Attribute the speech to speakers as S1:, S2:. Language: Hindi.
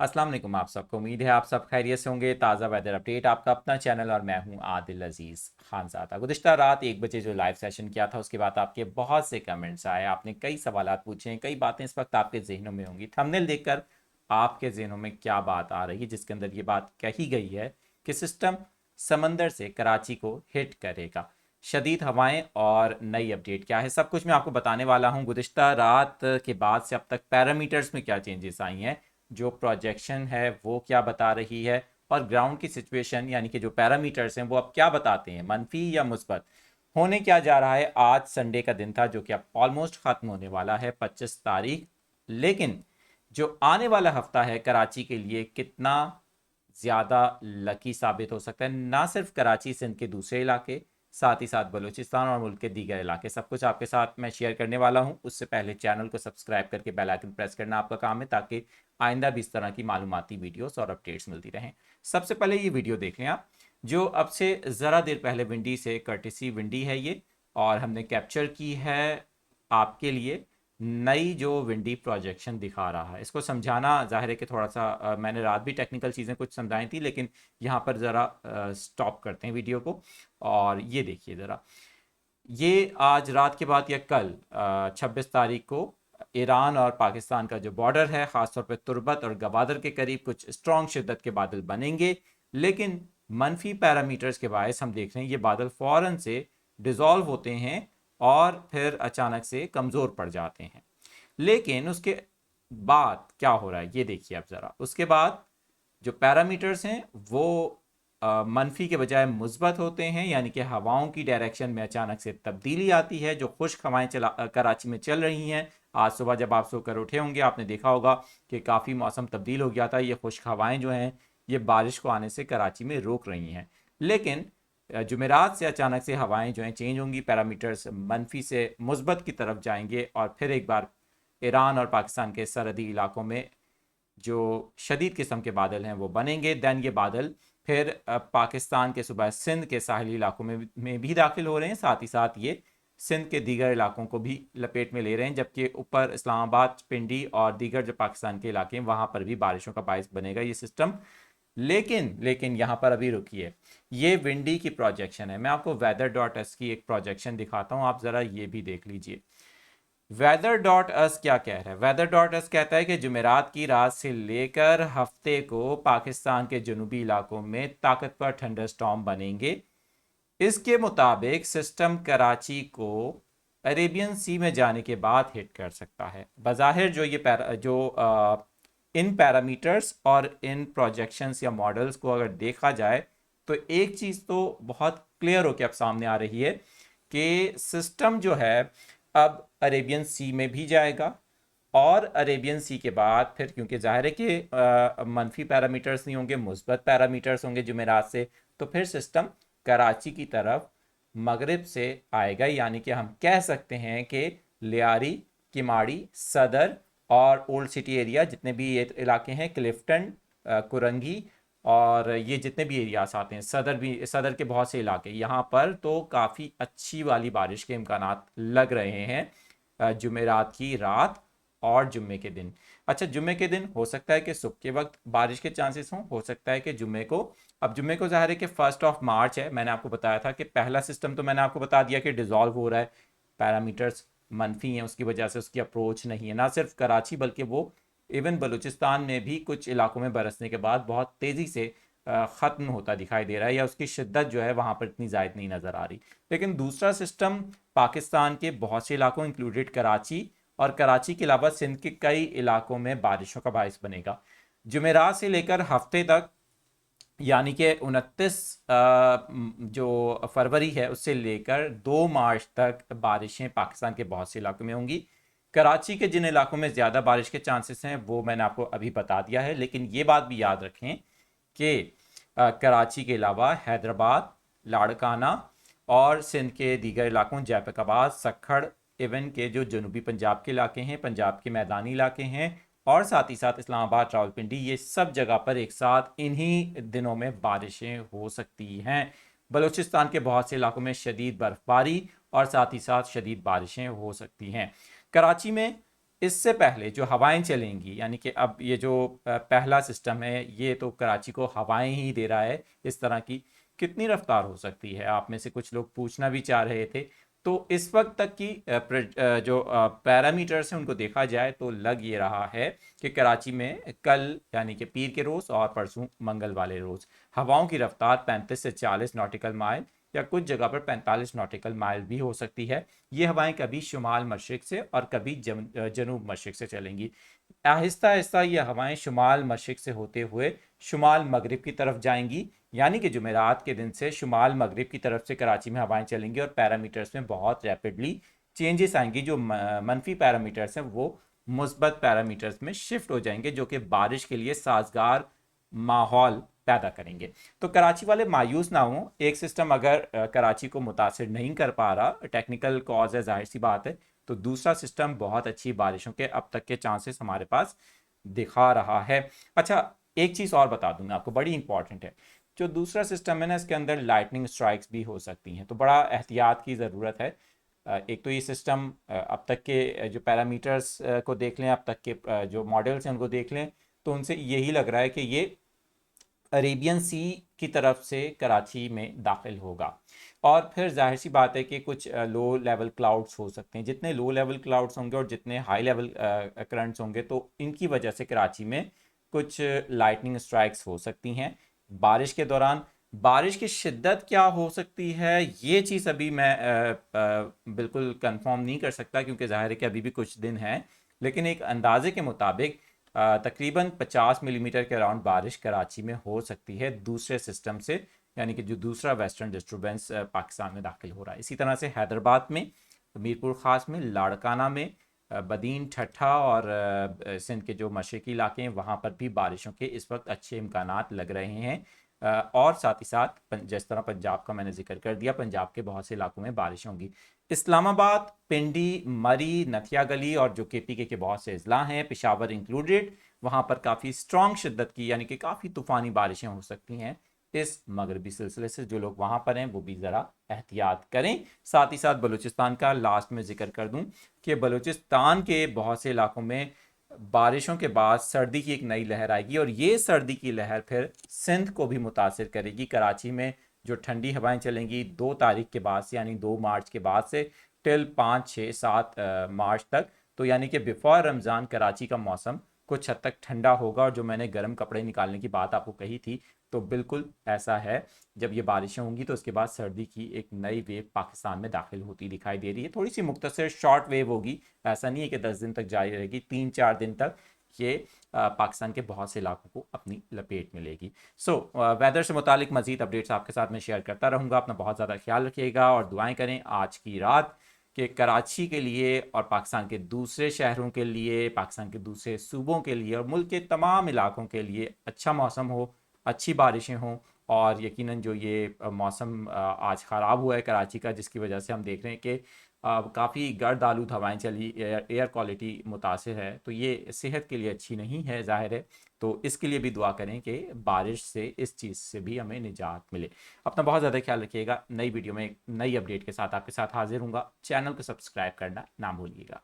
S1: अस्सलाम वालेकुम। आप सबको उम्मीद है आप सब खैरियत से होंगे। ताज़ा वेदर अपडेट आपका अपना चैनल और मैं हूं आदिल अजीज़ खानज़ादा। गुज़िश्ता रात 1 बजे जो लाइव सेशन किया था उसके बाद आपके बहुत से कमेंट्स आए, आपने कई सवालात पूछे, कई बातें इस वक्त आपके जहनों में होंगी। थंबनेल देखकर आपके जहनों में क्या बात आ रही है जिसके अंदर ये बात कही गई है कि सिस्टम समंदर से कराची को हिट करेगा। शदीद हवाएं और नई अपडेट क्या है, सब कुछ मैं आपको बताने वाला हूं। गुज़िश्ता रात के बाद से अब तक पैरामीटर्स में क्या चेंजेस आई हैं, जो प्रोजेक्शन है वो क्या बता रही है, और ग्राउंड की सिचुएशन यानी कि जो पैरामीटर्स हैं वो अब क्या बताते हैं, मनफी या मुस्बत। होने क्या जा रहा है, आज संडे का दिन था जो कि अब ऑलमोस्ट ख़त्म होने वाला है, 25 तारीख। लेकिन जो आने वाला हफ्ता है कराची के लिए कितना ज़्यादा लकी साबित हो सकता है। ना सिर्फ कराची, सिंध के दूसरे इलाके, साथ ही साथ बलूचिस्तान और मुल्क के दीगर इलाके, सब कुछ आपके साथ मैं शेयर करने वाला हूं। उससे पहले चैनल को सब्सक्राइब करके बेल आइकन प्रेस करना आपका काम है ताकि आइंदा भी इस तरह की मालूमाती वीडियोस और अपडेट्स मिलती रहें। सबसे पहले ये वीडियो देख लें आप, जो अब से ज़रा देर पहले विंडी से कर्टिसी विंडी है ये, और हमने कैप्चर की है आपके लिए नई जो विंडी प्रोजेक्शन दिखा रहा है। इसको समझाना जाहिर है कि थोड़ा सा मैंने रात भी टेक्निकल चीज़ें कुछ समझाई थी, लेकिन यहाँ पर ज़रा स्टॉप करते हैं वीडियो को और ये देखिए ज़रा। ये आज रात के बाद या कल 26 तारीख को ईरान और पाकिस्तान का जो बॉर्डर है, ख़ासतौर पर तुर्बत और गवादर के करीब कुछ स्ट्रॉन्ग शिद्दत के बादल बनेंगे। लेकिन मनफी पैरामीटर्स के बायस हम देख रहे हैं ये बादल फ़ौरन से डिज़ोल्व होते हैं और फिर अचानक से कमज़ोर पड़ जाते हैं। लेकिन उसके बाद क्या हो रहा है ये देखिए आप ज़रा। उसके बाद जो पैरामीटर्स हैं वो मनफी के बजाय मुस्बत होते हैं, यानी कि हवाओं की डायरेक्शन में अचानक से तब्दीली आती है। जो खुश्क हवाएं कराची में चल रही हैं, आज सुबह जब आप सोकर उठे होंगे आपने देखा होगा कि काफ़ी मौसम तब्दील हो गया था। ये खुश्क हवाएं जो हैं ये बारिश को आने से कराची में रोक रही हैं। लेकिन जुमेरात से अचानक से हवाएं जो हैं चेंज होंगी, पैरामीटर्स मनफी से मुस्बत की तरफ जाएंगे और फिर एक बार ईरान और पाकिस्तान के सरहदी इलाकों में जो शदीद किस्म के बादल हैं वो बनेंगे। दैन ये बादल फिर पाकिस्तान के सूबा सिंध के साहली इलाकों में भी दाखिल हो रहे हैं, साथ ही साथ ये सिंध के दीगर इलाकों को भी लपेट में ले रहे हैं, जबकि ऊपर इस्लामाबाद, पिंडी और दीगर जो पाकिस्तान के इलाके हैं वहाँ पर भी बारिशों का बायस बनेगा ये सिस्टम। लेकिन लेकिन यहाँ पर अभी रुकिए, ये विंडी की प्रोजेक्शन है। मैं आपको वेदर डॉट एस की एक प्रोजेक्शन दिखाता हूँ, आप ज़रा ये भी देख लीजिए। वेदर डॉट अस क्या कह रहा है? वेदर डॉट अस कहता है कि जुमेरात की रात से लेकर हफ्ते को पाकिस्तान के जनूबी इलाकों में ताकतवर थंडरस्टॉर्म बनेंगे। इसके मुताबिक सिस्टम कराची को अरेबियन सी में जाने के बाद हिट कर सकता है। बज़ाहिर जो इन पैरामीटर्स और इन प्रोजेक्शंस या मॉडल्स को अगर देखा जाए तो एक चीज़ तो बहुत क्लियर होकर अब सामने आ रही है कि सिस्टम जो है अब अरेबियन सी में भी जाएगा, और अरेबियन सी के बाद फिर क्योंकि जाहिर है कि मनफी पैरामीटर्स नहीं होंगे, मुस्बत पैरामीटर्स होंगे जुमेरात से, तो फिर सिस्टम कराची की तरफ मगरिब से आएगा। यानी कि हम कह सकते हैं कि लियारी, किमाड़ी, सदर और ओल्ड सिटी एरिया जितने भी ये इलाके हैं, क्लिफ्टन, कुरंगी और ये जितने भी एरियाज आते हैं, सदर के बहुत से इलाके, यहाँ पर तो काफ़ी अच्छी वाली बारिश के इम्कानात लग रहे हैं जुमेरात की रात और जुम्मे के दिन। अच्छा, जुम्मे के दिन हो सकता है कि सुबह के वक्त बारिश के चांसेस हों, हो सकता है कि जुम्मे को, अब जुम्मे को ज़ाहिर है कि 1 मार्च है। मैंने आपको बताया था कि पहला सिस्टम तो मैंने आपको बता दिया कि डिज़ोल्व हो रहा है, पैरामीटर्स मनफी हैं, उसकी वजह से उसकी अप्रोच नहीं है। ना सिर्फ कराची बल्कि वो इवन बलूचिस्तान में भी कुछ इलाकों में बरसने के बाद बहुत तेज़ी से ख़त्म होता दिखाई दे रहा है, या उसकी शिद्दत जो है वहाँ पर इतनी ज़ायद नहीं नज़र आ रही। लेकिन दूसरा सिस्टम पाकिस्तान के बहुत से इलाकों इंक्लूडेड कराची और कराची के अलावा सिंध के कई इलाकों में बारिशों का बायस बनेगा। जुमेरात से लेकर हफ्ते तक, यानी कि 29 जो फरवरी है उससे लेकर 2 मार्च तक बारिशें पाकिस्तान के बहुत से इलाकों में होंगी। कराची के जिन इलाकों में ज़्यादा बारिश के चांसेस हैं वो मैंने आपको अभी बता दिया है, लेकिन ये बात भी याद रखें कि कराची के अलावा हैदराबाद, लाड़काना और सिंध के दीगर इलाकों, जैफराबाद, सक्खड़, इवन के जो जनूबी पंजाब के इलाके हैं, पंजाब के मैदानी इलाके हैं और साथ ही साथ इस्लामाबाद, रावलपिंडी, ये सब जगह पर एक साथ इन्हीं दिनों में बारिशें हो सकती हैं। बलूचिस्तान के बहुत से इलाकों में शदीद बर्फबारी और साथ ही साथ शदीद बारिशें हो सकती हैं। कराची में इससे पहले जो हवाएं चलेंगी, यानी कि अब ये जो पहला सिस्टम है ये तो कराची को हवाएं ही दे रहा है इस तरह की, कितनी रफ्तार हो सकती है, आप में से कुछ लोग पूछना भी चाह रहे थे। तो इस वक्त तक की जो पैरामीटर्स हैं उनको देखा जाए तो लग ये रहा है कि कराची में कल यानी कि पीर के रोज़ और परसों मंगल वाले रोज़ हवाओं की रफ्तार 35 से 40 नॉटिकल माइल या कुछ जगह पर 45 नॉटिकल माइल भी हो सकती है। ये हवाएं कभी शुमाल मशरिक से और कभी जनूब मशरिक से चलेंगी। आहिस्ता आहिस्ता ये हवाएं शुमाल मशरिक से होते हुए शुमाल मगरिब की तरफ जाएंगी, यानी कि जुमेरात के दिन से शुमाल मगरिब की तरफ से कराची में हवाएं चलेंगी और पैरामीटर्स में बहुत रैपिडली चेंजेस आएंगी। जो मनफी पैरामीटर्स हैं वो मुस्बत पैरामीटर्स में शिफ्ट हो जाएंगे, जो कि बारिश के लिए साजगार माहौल पैदा करेंगे। तो कराची वाले मायूस ना हों, एक सिस्टम अगर कराची को मुतासिर नहीं कर पा रहा, टेक्निकल कॉज है, जाहिर सी बात है, तो दूसरा सिस्टम बहुत अच्छी बारिशों के अब तक के चांसेस हमारे पास दिखा रहा है। अच्छा, एक चीज़ और बता दूंगा आपको, बड़ी इंपॉर्टेंट है। जो दूसरा सिस्टम है ना, इसके अंदर लाइटनिंग स्ट्राइक्स भी हो सकती हैं, तो बड़ा एहतियात की ज़रूरत है। एक तो ये सिस्टम अब तक के जो पैरामीटर्स को देख लें, अब तक के जो मॉडल्स हैं उनको देख लें, तो उनसे यही लग रहा है कि ये अरेबियन सी की तरफ से कराची में दाखिल होगा। और फिर जाहिर सी बात है कि कुछ लो लेवल क्लाउड्स हो सकते हैं। जितने लो लेवल क्लाउड्स होंगे और जितने हाई लेवल करंट्स होंगे, तो इनकी वजह से कराची में कुछ लाइटनिंग स्ट्राइक्स हो सकती हैं बारिश के दौरान। बारिश की शिद्दत क्या हो सकती है, ये चीज़ अभी मैं बिल्कुल कंफर्म नहीं कर सकता, क्योंकि जाहिर है कि अभी भी कुछ दिन हैं। लेकिन एक अंदाजे के मुताबिक तकरीबन 50 मिलीमीटर के अराउंड बारिश कराची में हो सकती है दूसरे सिस्टम से, यानी कि जो दूसरा वेस्टर्न डिस्टर्बेंस पाकिस्तान में दाखिल हो रहा है। इसी तरह से हैदराबाद में, मीरपुर ख़ास में, लाड़काना में, बदीन, ठट्ठा और सिंध के जो मशरकी इलाके हैं वहाँ पर भी बारिशों के इस वक्त अच्छे इम्कानात लग रहे हैं। और साथ ही साथ जिस तरह पंजाब का मैंने जिक्र कर दिया, पंजाब के बहुत से इलाकों में बारिश होंगी। इस्लामाबाद, पिंडी, मरी, नथिया गली और जो केपीके के बहुत से अजला हैं, पेशावर इंक्लूडेड, वहाँ पर काफ़ी स्ट्रॉन्ग शिद्दत की यानी कि काफ़ी तूफ़ानी बारिशें हो सकती हैं इस मगरबी सिलसिले से। जो लोग वहाँ पर हैं वो भी ज़रा एहतियात करें। साथ ही साथ बलूचिस्तान का लास्ट में जिक्र कर दूँ कि बलूचिस्तान के बहुत से इलाकों में बारिशों के बाद सर्दी की एक नई लहर आएगी, और ये सर्दी की लहर फिर सिंध को भी मुतासिर करेगी। कराची में जो ठंडी हवाएं चलेंगी 2 तारीख के बाद से, यानी 2 मार्च के बाद से टिल 5, 6, 7 मार्च तक, तो यानी कि बिफोर रमज़ान कराची का मौसम कुछ हद तक ठंडा होगा। और जो मैंने गर्म कपड़े निकालने की बात आपको कही थी, तो बिल्कुल ऐसा है। जब ये बारिशें होंगी तो उसके बाद सर्दी की एक नई वेव पाकिस्तान में दाखिल होती दिखाई दे रही है। थोड़ी सी मुख्तसर शॉर्ट वेव होगी, ऐसा नहीं है कि 10 दिन तक जारी रहेगी, 3-4 दिन तक ये पाकिस्तान के बहुत से इलाकों को अपनी लपेट में लेगी। सो वेदर से मुतालिक मजीद अपडेट्स आपके साथ मैं शेयर करता रहूँगा। अपना बहुत ज़्यादा ख्याल रखिएगा और दुआएं करें आज की रात कि कराची के लिए और पाकिस्तान के दूसरे शहरों के लिए, पाकिस्तान के दूसरे सूबों के लिए और मुल्क के तमाम इलाकों के लिए अच्छा मौसम हो, अच्छी बारिशें हों। और यकीनन जो ये मौसम आज ख़राब हुआ है कराची का, जिसकी वजह से हम देख रहे हैं कि काफ़ी गर्द आलूद हवाएं चली, एयर क्वालिटी मुतासिर है, तो ये सेहत के लिए अच्छी नहीं है, ज़ाहिर है। तो इसके लिए भी दुआ करें कि बारिश से, इस चीज़ से भी हमें निजात मिले। अपना बहुत ज़्यादा ख्याल रखिएगा। नई वीडियो में एक नई अपडेट के साथ आपके साथ हाजिर हूँगा। चैनल को सब्सक्राइब करना ना भूलिएगा।